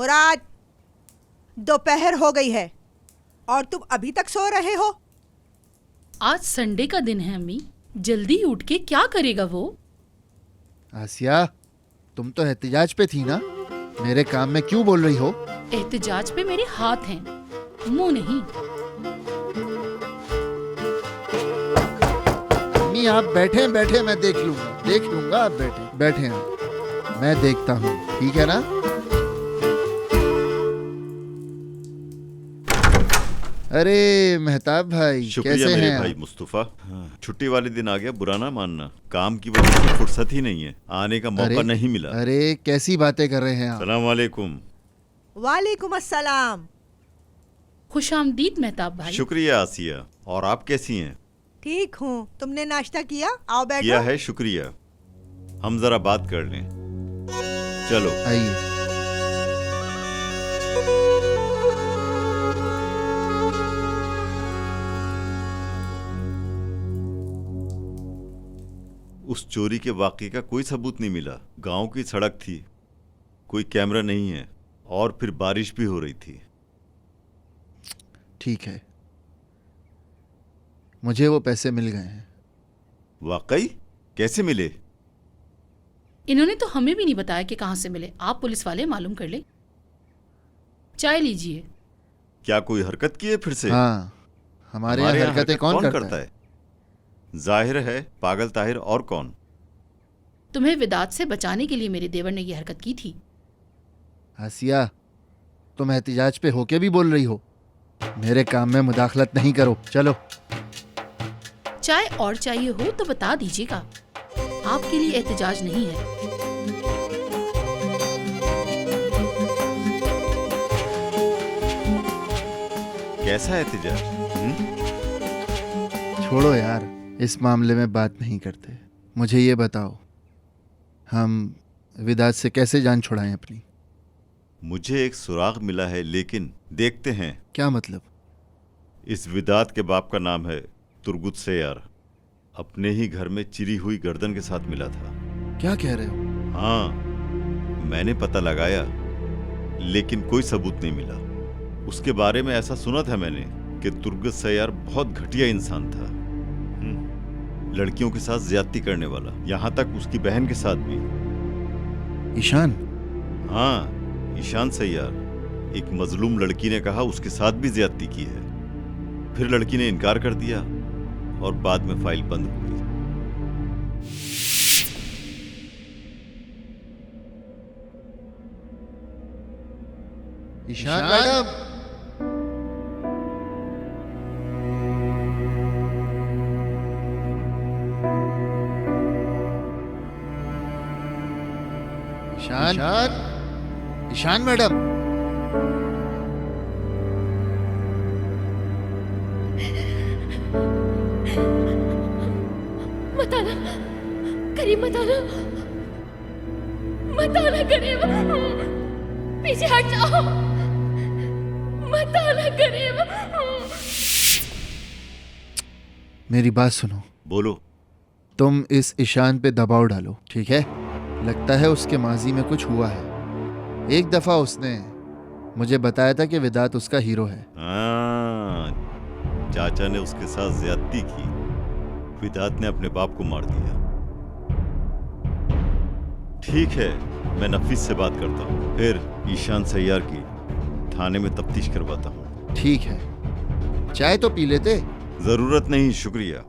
मुराद, दोपहर हो गई है और तुम अभी तक सो रहे हो। आज संडे का दिन है अम्मी, जल्दी उठ के क्या करेगा वो? आसिया, तुम तो एहतिजाज पे थी ना, मेरे काम में क्यों बोल रही हो? एहतिजाज पे मेरे हाथ हैं, मुंह नहीं। अम्मी आप बैठे बैठे मैं देख लूंगा। आप बैठे आप, मैं देखता हूँ, ठीक है ना? अरे मेहताब भाई, शुक्रिया कैसे मेरे हैं भाई आप? मुस्तफा। छुट्टी वाले दिन आ गया, बुरा ना मानना। काम की वजह से फुर्सत ही नहीं है, आने का मौका नहीं मिला। अरे कैसी बातें कर रहे हैं आप? सलाम वालेकुम। वालेकुम अस्सलाम। खुश आमदीद मेहताब भाई। शुक्रिया आसिया, और आप कैसी हैं? ठीक हूँ। तुमने नाश्ता किया? आओ बैठो। किया है, शुक्रिया। हम जरा बात कर लें, चलो। आइए। उस चोरी के वाकये का कोई सबूत नहीं मिला। गांव की सड़क थी, कोई कैमरा नहीं है, और फिर बारिश भी हो रही थी। ठीक है, मुझे वो पैसे मिल गए हैं। वाकई? कैसे मिले? इन्होंने तो हमें भी नहीं बताया कि कहाँ से मिले। आप पुलिस वाले मालूम कर ले। चाय लीजिए। क्या कोई हरकत की है फिर से? हाँ, हमारे यहाँ यहाँ हरकतें हरकत कौन करता है? जाहिर है पागल ताहिर, और कौन? तुम्हें विदात से बचाने के लिए मेरे देवर ने ये हरकत की थी। आसिया, तुम एहतिजाज पे होके भी बोल रही हो। मेरे काम में मुदाखलत नहीं करो, चलो। चाय और चाहिए हो तो बता दीजिएगा, आपके लिए एहतिजाज नहीं है। कैसा एहतिजाज? छोड़ो यार, इस मामले में बात नहीं करते। मुझे ये बताओ, हम विदात से कैसे जान छुड़ाएं अपनी? मुझे एक सुराग मिला है, लेकिन देखते हैं। क्या मतलब? इस विदात के बाप का नाम है तुर्गुत सैयार। अपने ही घर में चिरी हुई गर्दन के साथ मिला था। क्या कह रहे हो? हाँ, मैंने पता लगाया, लेकिन कोई सबूत नहीं मिला। उसके बारे में ऐसा सुना था मैंने कि तुर्गुत सैयार बहुत घटिया इंसान था। लड़कियों के साथ ज्यादती करने वाला, यहां तक उसकी बहन के साथ भी। ईशान? हाँ, ईशान सैयार। एक मजलूम लड़की ने कहा उसके साथ भी ज्यादती की है। फिर लड़की ने इनकार कर दिया और बाद में फाइल बंद हो गई। ईशान मैडम! ईशान! ईशान मैडम! मत आना करीब, मत आना, मत आना करीब, पीछे हट जाओ, मत आना करीब। मेरी बात सुनो। बोलो। तुम इस ईशान पे दबाव डालो, ठीक है? लगता है उसके माजी में कुछ हुआ है। एक दफा उसने मुझे बताया था कि विदात उसका हीरो है। हाँ, चाचा ने उसके साथ ज्यादती की। विदात ने अपने बाप को मार दिया। ठीक है, मैं नफीस से बात करता हूँ, फिर ईशान सैयार की थाने में तफ्तीश करवाता हूँ। ठीक है, चाय तो पी लेते। जरूरत नहीं, शुक्रिया।